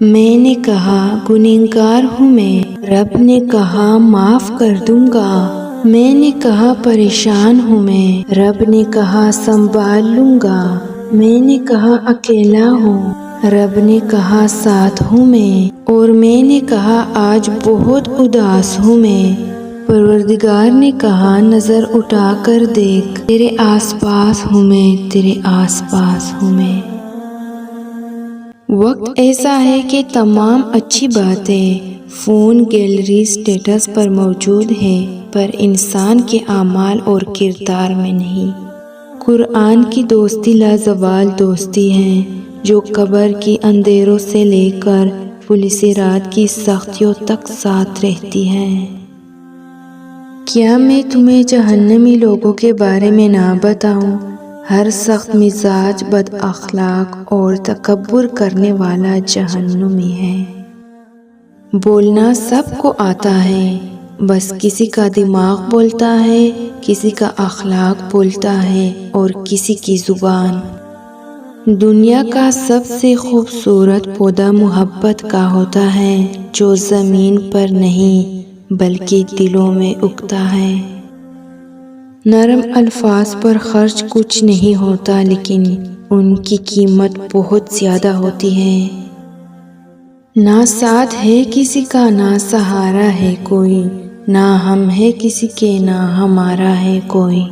میں نے کہا گنہگار ہوں میں، رب نے کہا معاف کر دوں گا۔ میں نے کہا پریشان ہوں میں، رب نے کہا سنبھال لوں گا۔ میں نے کہا اکیلا ہوں، رب نے کہا ساتھ ہوں میں۔ اور میں نے کہا آج بہت اداس ہوں میں، پروردگار نے کہا نظر اٹھا کر دیکھ، تیرے آس پاس ہوں میں، تیرے آس پاس ہوں میں۔ وقت ایسا ہے کہ تمام اچھی باتیں فون گیلری سٹیٹس پر موجود ہیں، پر انسان کے اعمال اور کردار میں نہیں۔ قرآن کی دوستی لازوال دوستی ہے، جو قبر کی اندھیروں سے لے کر پولیس رات کی سختیوں تک ساتھ رہتی ہے۔ کیا میں تمہیں جہنمی لوگوں کے بارے میں نہ بتاؤں؟ ہر سخت مزاج، بد اخلاق اور تکبر کرنے والا جہنمی ہے۔ بولنا سب کو آتا ہے، بس کسی کا دماغ بولتا ہے، کسی کا اخلاق بولتا ہے اور کسی کی زبان۔ دنیا کا سب سے خوبصورت پودا محبت کا ہوتا ہے، جو زمین پر نہیں بلکہ دلوں میں اگتا ہے۔ نرم الفاظ پر خرچ کچھ نہیں ہوتا، لیکن ان کی قیمت بہت زیادہ ہوتی ہے۔ نہ ساتھ ہے کسی کا، نہ سہارا ہے کوئی، نہ ہم ہے کسی کے، نہ ہمارا ہے کوئی۔